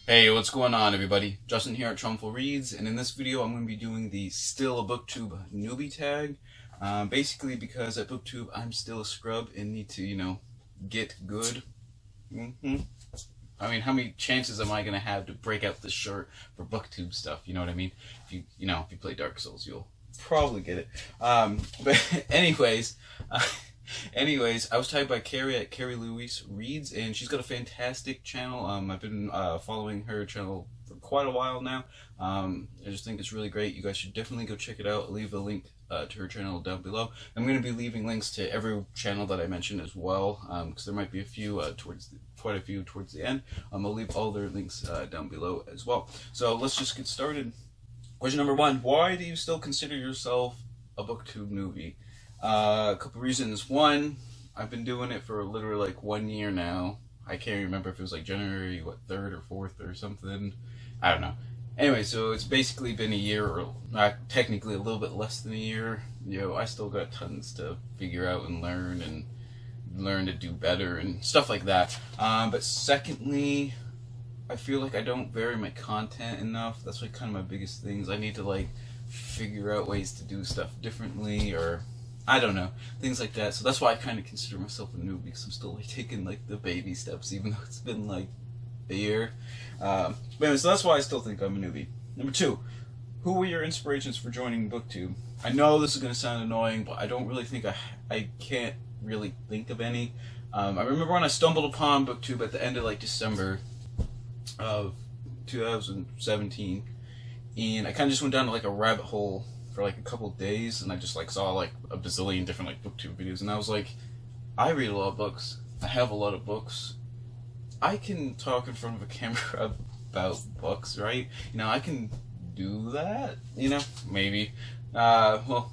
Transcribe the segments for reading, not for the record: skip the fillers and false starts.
Hey, what's going on, everybody? Justin here at Trumful Reads, and in this video I'm going to be doing the Still a Booktube Newbie tag. Basically because at Booktube I'm still a scrub and need to, get good. I mean, how many chances am I going to have to break out the shirt for Booktube stuff? You know what I mean? If you play Dark Souls, you'll probably get it. But anyways, I was tagged by Cara at Cara Louise Reads, and she's got a fantastic channel. I've been following her channel for quite a while now. I just think it's really great. You guys should definitely go check it out. I'll leave a link to her channel down below. I'm going to be leaving links to every channel that I mentioned as well, because there might be a few quite a few towards the end. I'll leave all their links down below as well. So let's just get started. Question number 1: why do you still consider yourself a Booktube newbie? A couple reasons. One, I've been doing it for literally like 1 year now. I can't remember if it was like January 3rd or 4th or something. I don't know. Anyway, so it's basically been a year, or technically a little bit less than a year. I still got tons to figure out and learn to do better and stuff like that. But secondly, I feel like I don't vary my content enough. That's like kind of my biggest things. I need to figure out ways to do stuff differently, or I don't know, things like that. So that's why I kind of consider myself a newbie, because I'm still taking the baby steps, even though it's been a year. But anyway, so that's why I still think I'm a newbie. Number 2, who were your inspirations for joining Booktube? I know this is going to sound annoying, but I don't really think I can't really think of any. I remember when I stumbled upon Booktube at the end of December of 2017, and I kind of just went down to a rabbit hole for a couple of days, and I just saw a bazillion different Booktube videos, and I was like, I read a lot of books. I have a lot of books. I can talk in front of a camera about books, right? I can do that. Maybe. Well,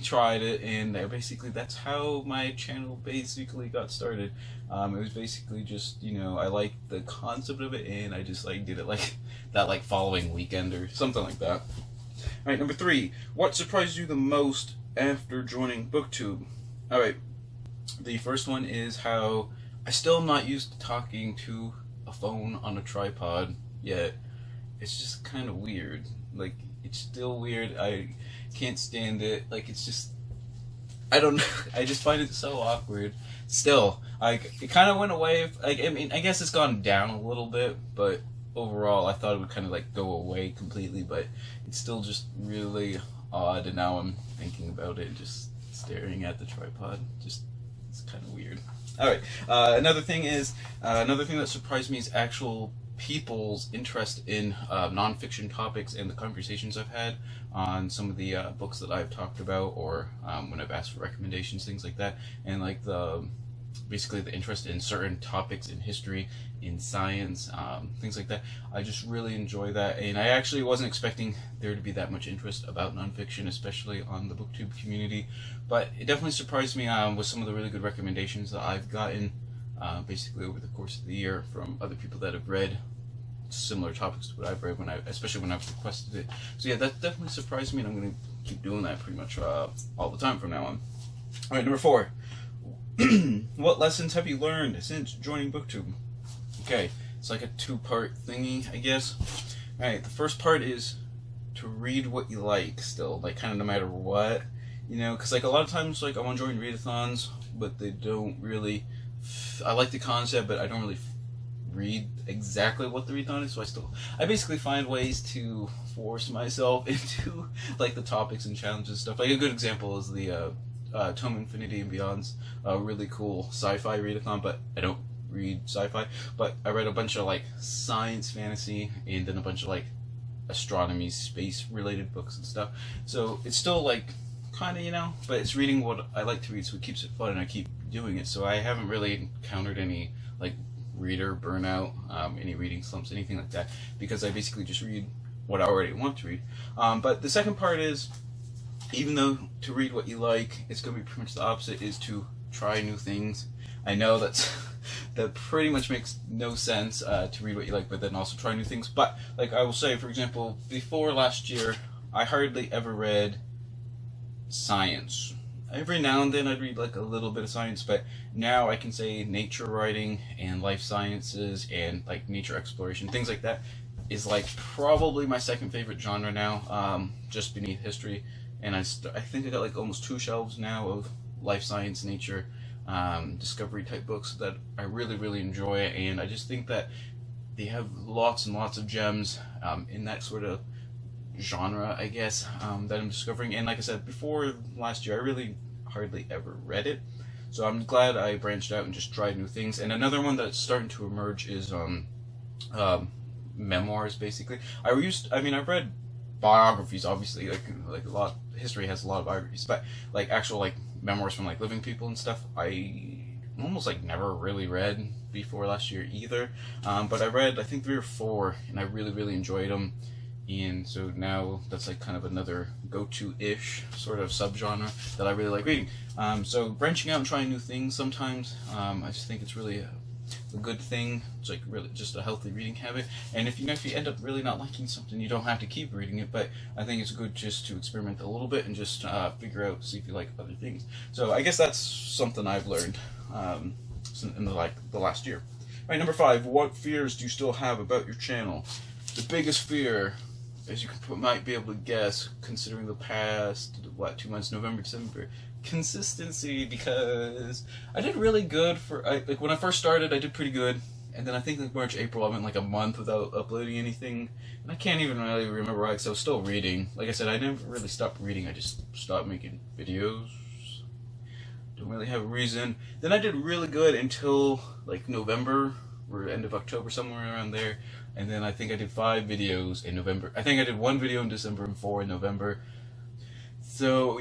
tried it, and basically that's how my channel basically got started. It was basically just I liked the concept of it, and I just did it that following weekend or something like that. Alright, number 3, what surprised you the most after joining Booktube? Alright, the first one is how I still am not used to talking to a phone on a tripod yet. It's just kind of weird. It's still weird. I can't stand it. It's just, I don't know. I just find it so awkward. Still, it kind of went away. I guess it's gone down a little bit, but overall, I thought it would kind of go away completely, but it's still just really odd, and now I'm thinking about it, just staring at the tripod. It's kind of weird. Alright, another thing that surprised me is actual people's interest in nonfiction topics and the conversations I've had on some of the books that I've talked about, or when I've asked for recommendations, things like that, and basically the interest in certain topics in history, in science, things like that. I just really enjoy that, and I actually wasn't expecting there to be that much interest about nonfiction, especially on the Booktube community, but it definitely surprised me with some of the really good recommendations that I've gotten basically over the course of the year from other people that have read similar topics to what I've read, especially when I've requested it. So yeah, that definitely surprised me, and I'm going to keep doing that pretty much all the time from now on. Alright, number 4. What lessons have you learned since joining Booktube? Okay, it's like a 2-part thingy, I guess. Alright, the first part is to read what you like still, kind of no matter what, because a lot of times I want to join readathons, but they don't really, I like the concept, but I don't really read exactly what the readathon is, so I basically find ways to force myself into the topics and challenges and stuff. A good example is the Tome Infinity and Beyond's really cool sci-fi readathon, but I don't read sci-fi, but I read a bunch of science fantasy, and then a bunch of astronomy, space related books and stuff. So it's still kind of, but it's reading what I like to read, so it keeps it fun, and I keep doing it. So I haven't really encountered any reader burnout, any reading slumps, anything like that, because I basically just read what I already want to read. But the second part is, even though to read what you like, it's going to be pretty much the opposite, is to try new things. I know that pretty much makes no sense, to read what you like, but then also try new things. But I will say, for example, before last year, I hardly ever read science every now and then I'd read like a little bit of science, but now I can say nature writing and life sciences and like nature exploration, things like that, is like probably my second favorite genre now, just beneath history. And I think I got like almost 2 shelves now of life science, nature, discovery type books that I really, really enjoy. And I just think that they have lots and lots of gems in that sort of genre, I guess, that I'm discovering. And like I said before, last year I really hardly ever read it, so I'm glad I branched out and just tried new things. And another one that's starting to emerge is memoirs. Basically, I've read biographies, obviously, like a lot. History has a lot of biographies, but like actual like memoirs from like living people and stuff, I almost like never really read before last year either. But I read I think 3 or 4, and I really, really enjoyed them. And so now that's like kind of another go-to-ish sort of subgenre that I really like reading. So branching out and trying new things sometimes, I just think it's really a good thing. It's like really just a healthy reading habit. And if you end up really not liking something, you don't have to keep reading it. But I think it's good just to experiment a little bit and just figure out, see if you like other things. So I guess that's something I've learned in the last year. All right, number 5. What fears do you still have about your channel? The biggest fear, as you might be able to guess, considering the past, 2 months, November, December, consistency, because I did really good like when I first started, I did pretty good, and then I think like March, April, I went like a month without uploading anything, and I can't even really remember why, because I was still reading. Like I said, I never really stopped reading, I just stopped making videos. Don't really have a reason. Then I did really good until like November, or end of October, somewhere around there. And then I think I did 5 videos in November. I think I did 1 video in December and 4 in November. So,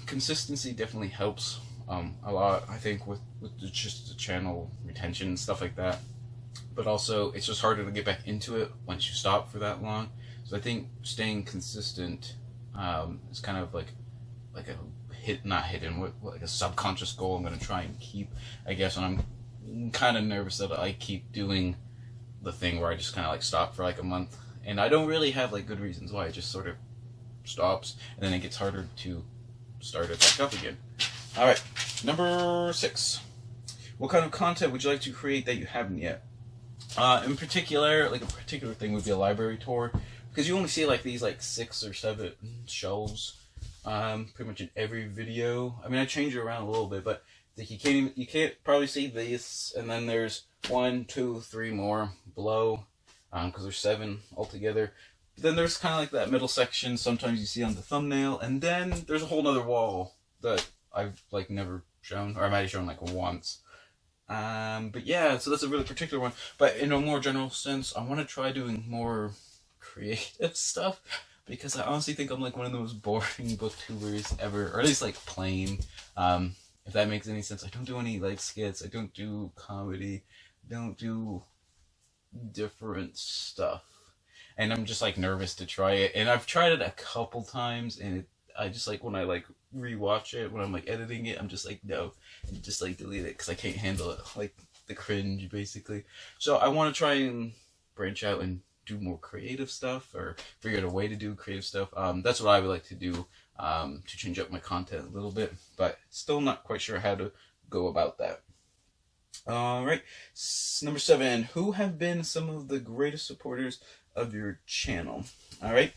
consistency definitely helps a lot, I think, with just the channel retention and stuff like that. But also, it's just harder to get back into it once you stop for that long. So I think staying consistent is kind of like a not hidden, like a subconscious goal I'm going to try and keep, I guess, when I'm kind of nervous that I keep doing the thing where I just kind of like stop for like a month, and I don't really have like good reasons why. It just sort of stops, and then it gets harder to start it back up again. All right, number 6. What kind of content would you like to create that you haven't yet? In particular, like a particular thing would be a library tour, because you only see like these like 6 or 7 shelves pretty much in every video. I mean, I change it around a little bit, but like you can't probably see this, and then there's 1, 2, 3 more below, because there's 7 altogether. Then there's kind of like that middle section sometimes you see on the thumbnail, and then there's a whole other wall that I've like never shown, or I might have shown like once. But yeah, so that's a really particular one. But in a more general sense, I want to try doing more creative stuff, because I honestly think I'm like one of the most boring booktubers ever, or at least like plain. If that makes any sense. I don't do any like skits. I don't do comedy. Don't do different stuff. And I'm just like nervous to try it. And I've tried it a couple times, and I just like when I like rewatch it, when I'm like editing it, I'm just like no, and just like delete it because I can't handle it, like the cringe basically. So I want to try and branch out and do more creative stuff, or figure out a way to do creative stuff. That's what I would like to do, to change up my content a little bit, but still not quite sure how to go about that. All right, number 7. Who have been some of the greatest supporters of your channel? All right,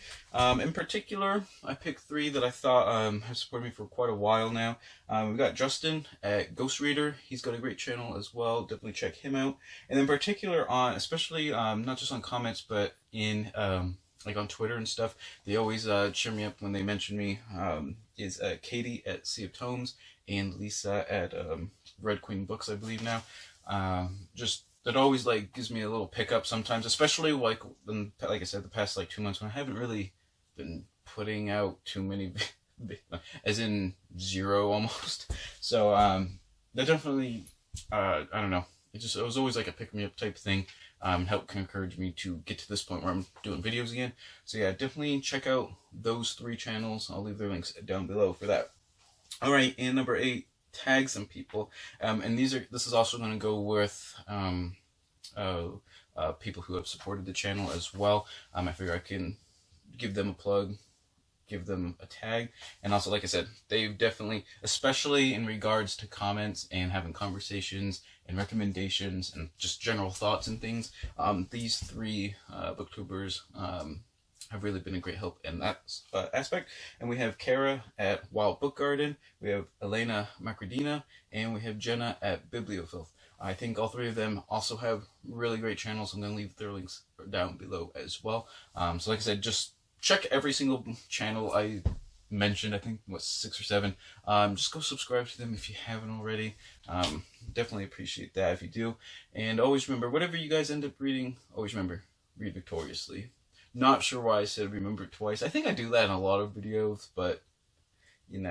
in particular, I picked 3 that I thought have supported me for quite a while now. We've got Justin at Ghost Reader. He's got a great channel as well. Definitely check him out. And in particular, especially not just on comments, but in like on Twitter and stuff, they always cheer me up when they mention me. Is Katie at Sea of Tomes and Lisa at Red Queen Books, I believe now. Just that always like gives me a little pickup sometimes, especially like I said, the past like 2 months when I haven't really been putting out too many, as in 0 almost. So that definitely, I don't know. It was always like a pick me up type thing. Helped encourage me to get to this point where I'm doing videos again. So yeah, definitely check out those 3 channels. I'll leave their links down below for that. All right, and number 8. Tag some people, and this is also going to go with people who have supported the channel as well. I figure I can give them a plug, give them a tag. And also, like I said, they've definitely, especially in regards to comments and having conversations and recommendations and just general thoughts and things, these three booktubers have really been a great help in that aspect. And we have Cara at Wilde Book Garden, we have Elena Makridina, and we have Jena at Bibliofilth. I think all three of them also have really great channels. I'm going to leave their links down below as well. So like I said, just check every single channel I mentioned. I think, what, 6 or 7. Just go subscribe to them if you haven't already. Definitely appreciate that if you do. And always remember, whatever you guys end up reading, always remember, read victoriously. Not sure why I said remember twice. I think I do that in a lot of videos, but, you know.